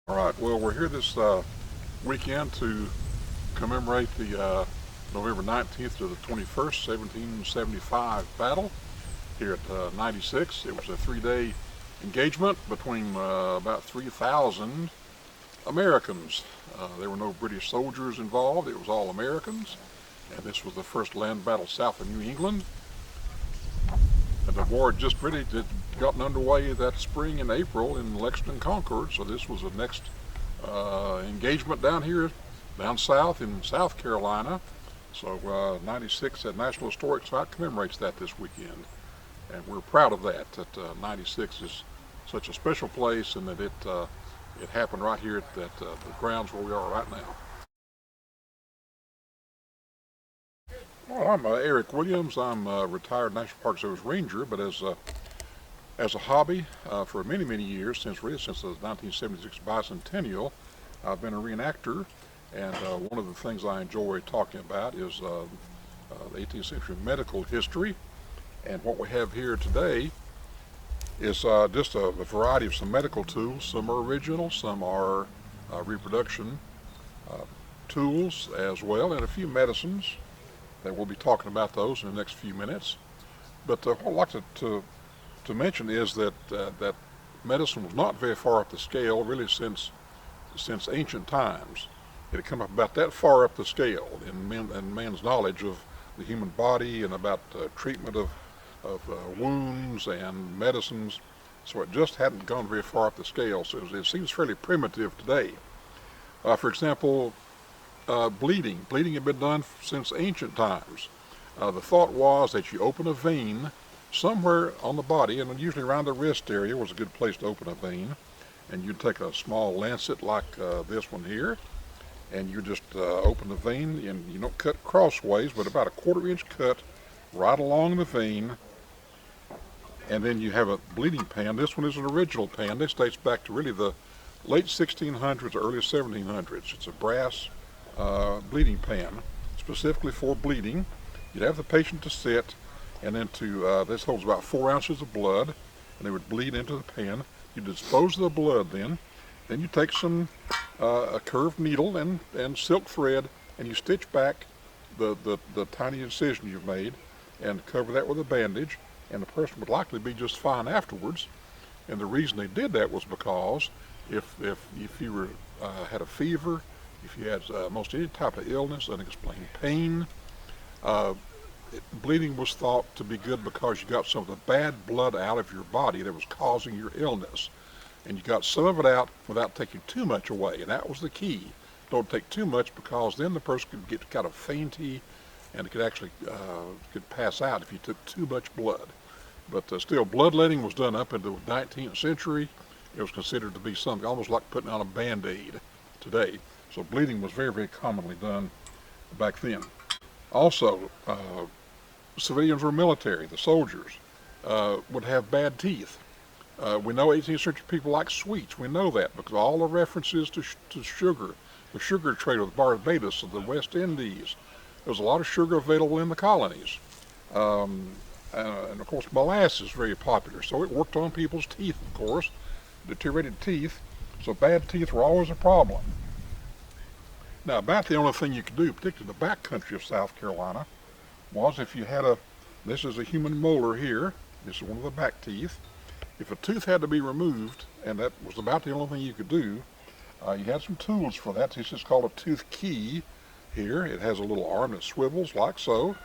All right, well, we're here this weekend to commemorate the November 19th to the 21st, 1775 battle here at 96. It was a three-day engagement between about 3,000 Americans. There were no British soldiers involved. It was all Americans. And this was the first land battle south of New England. And the war just really gotten underway that spring in April in Lexington, Concord. So this was the next engagement down south in South Carolina. So 96 at National Historic Site commemorates that this weekend. And we're proud of that 96 is such a special place, and that it happened right here at the grounds where we are right now. Well, I'm Eric Williams. I'm a retired National Park Service Ranger, but as a hobby for many years, since the 1976 bicentennial, I've been a reenactor, and one of the things I enjoy talking about is the 18th century medical history. And what we have here today is just a variety of some medical tools. Some are original, some are reproduction tools as well, and a few medicines that we'll be talking about those in the next few minutes. But what I'd like to mention is that that medicine was not very far up the scale really since ancient times. It had come up about that far up the scale in man's knowledge of the human body and about treatment of wounds and medicines. So it just hadn't gone very far up the scale. So it seems fairly primitive today. For example, bleeding. Bleeding had been done since ancient times. The thought was that you open a vein somewhere on the body, and usually around the wrist area was a good place to open a vein. And you'd take a small lancet like this one here, and you just open the vein, and you don't cut crossways, but about a 1/4 inch cut right along the vein. And then you have a bleeding pan. This one is an original pan. This dates back to really the late 1600s, early 1700s. It's a brass bleeding pan, specifically for bleeding. You'd have the patient to sit, and then this holds about 4 ounces of blood, and they would bleed into the pan. You dispose of the blood then you take a curved needle and silk thread, and you stitch back the tiny incision you've made and cover that with a bandage, and the person would likely be just fine afterwards. And the reason they did that was because if you had a fever, if you had most any type of illness, unexplained pain, bleeding was thought to be good because you got some of the bad blood out of your body that was causing your illness. And you got some of it out without taking too much away, and that was the key. Don't take too much, because then the person could get kind of fainty, and it could actually could pass out if you took too much blood. But still, bloodletting was done up into the 19th century. It was considered to be something almost like putting on a Band-Aid today. So bleeding was very commonly done back then. Also, civilians were military. The soldiers would have bad teeth. We know 18th century people like sweets. We know that because all the references to sugar, the sugar trade with Barbados and the West Indies. There was a lot of sugar available in the colonies. And of course, molasses is very popular. So it worked on people's teeth, of course, deteriorated teeth. So bad teeth were always a problem. Now, about the only thing you could do, particularly in the backcountry of South Carolina, was if you had this is a human molar here. This is one of the back teeth. If a tooth had to be removed, and that was about the only thing you could do, you had some tools for that. This is called a tooth key here. It has a little arm that swivels like so.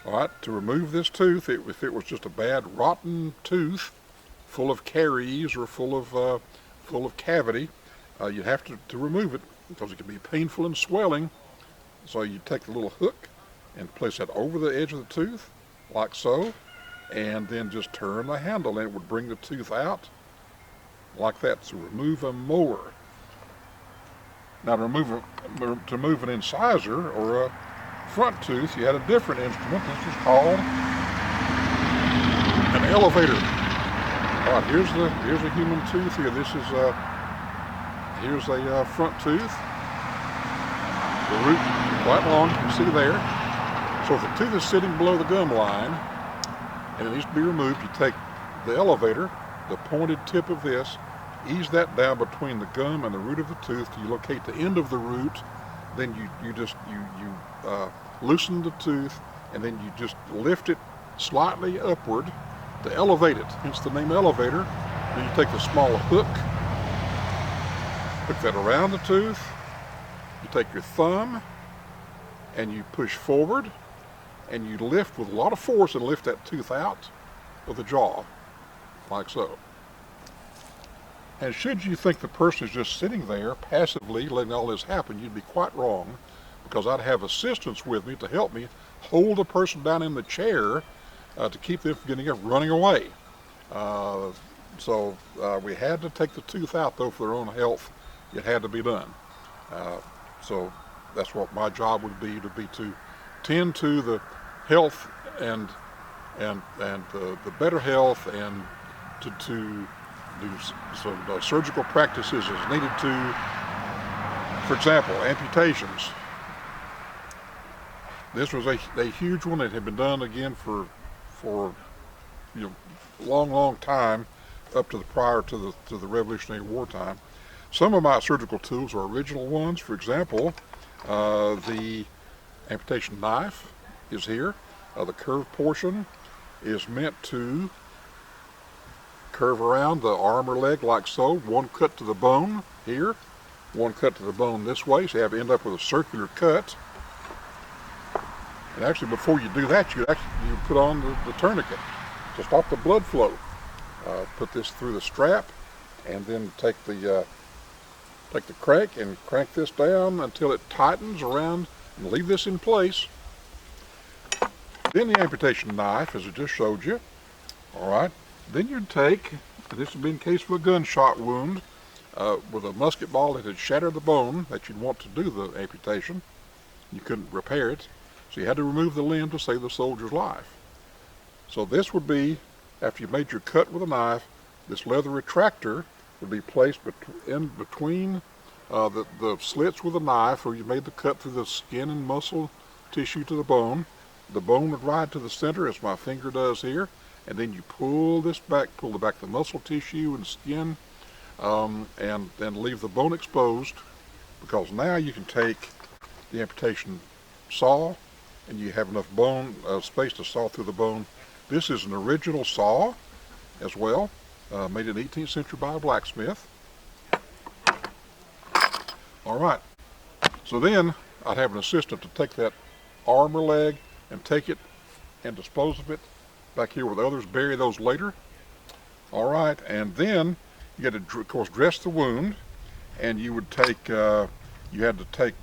All right, to remove this tooth, if it was just a bad rotten tooth, full of caries or full of cavity, you'd have to remove it because it could be painful and swelling. So you take the little hook and place that over the edge of the tooth like so, and then just turn the handle, and it would bring the tooth out like that to remove a molar. Now to remove an incisor or a front tooth, you had a different instrument. This was called an elevator. All right, here's a human tooth here. Here's a front tooth. The root is quite long, you can see there. So if the tooth is sitting below the gum line and it needs to be removed, you take the elevator, the pointed tip of this, ease that down between the gum and the root of the tooth till you locate the end of the root. Then you loosen the tooth, and then you just lift it slightly upward to elevate it, hence the name elevator. Then you take the small hook that around the tooth, you take your thumb and you push forward and you lift with a lot of force and lift that tooth out of the jaw, like so. And should you think the person is just sitting there passively letting all this happen, you'd be quite wrong, because I'd have assistants with me to help me hold the person down in the chair to keep them from getting up running away. So we had to take the tooth out, though, for their own health. It had to be done. So that's what my job would be to tend to the health and the better health, and to do some surgical practices as needed to. For example, amputations. This was a huge one. It had been done again for long time, up to prior to the Revolutionary War time. Some of my surgical tools are original ones. For example, the amputation knife is here. The curved portion is meant to curve around the arm or leg like so. One cut to the bone here, one cut to the bone this way, so you have to end up with a circular cut. And actually, before you do that, you put on the tourniquet to stop the blood flow. Put this through the strap, and then take the crank and crank this down until it tightens around, and leave this in place. Then the amputation knife, as I just showed you. All right. Then you'd take, this would be in case of a gunshot wound, with a musket ball that had shattered the bone that you'd want to do the amputation. You couldn't repair it, so you had to remove the limb to save the soldier's life. So this would be, after you made your cut with a knife, this leather retractor would be placed in between the slits with a knife where you made the cut through the skin and muscle tissue to the bone. The bone would ride to the center, as my finger does here, and then you pull this back, pull back the muscle tissue and skin, and then leave the bone exposed, because now you can take the amputation saw and you have enough bone space to saw through the bone. This is an original saw as well, made in the 18th century by a blacksmith. All right, so then I'd have an assistant to take that arm or leg and take it and dispose of it back here with others, bury those later. All right, and then you had to, of course, dress the wound, and you would take, you had to take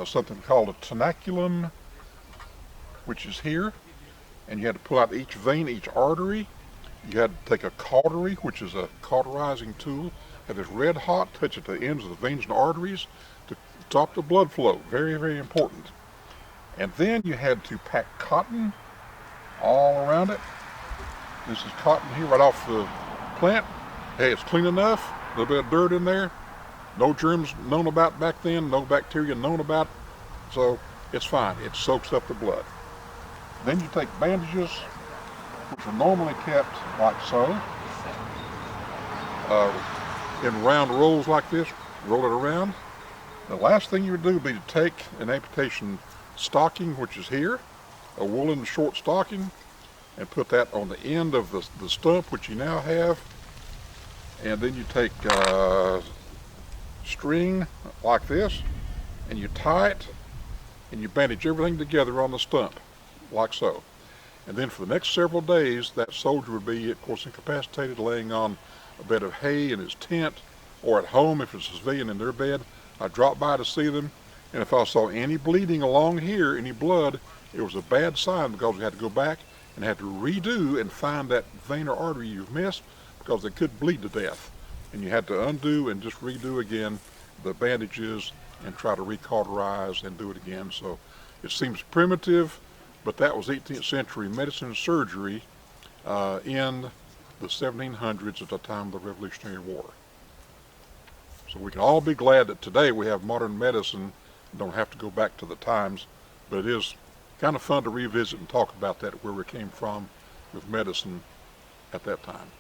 something called a Tenaculum, which is here, and you had to pull out each vein, each artery. You had to take a Cautery, which is a cauterizing tool, have this red hot, touch at the ends of the veins and arteries to stop the blood flow. Very, very important. And then you had to pack cotton all around it. This is cotton here right off the plant. Hey, it's clean enough, a little bit of dirt in there. No germs known about back then, no bacteria known about, so it's fine. It soaks up the blood. Then you take bandages, which are normally kept like so, in round rolls like this, roll it around. The last thing you would do would be to take an amputation stocking, which is here, a woolen short stocking, and put that on the end of the stump, which you now have. And then you take string like this, and you tie it, and you bandage everything together on the stump, like so. And then for the next several days, that soldier would be, of course, incapacitated, laying on a bed of hay in his tent, or at home if it's a civilian in their bed. I'd drop by to see them, and if I saw any bleeding along here, any blood, it was a bad sign, because we had to go back and had to redo and find that vein or artery you've missed, because they could bleed to death. And you had to undo and just redo again the bandages and try to recauterize and do it again. So it seems primitive, but that was 18th century medicine and surgery in the 1700s at the time of the Revolutionary War. So we can all be glad that today we have modern medicine and don't have to go back to the times, but it is kind of fun to revisit and talk about that, where we came from with medicine at that time.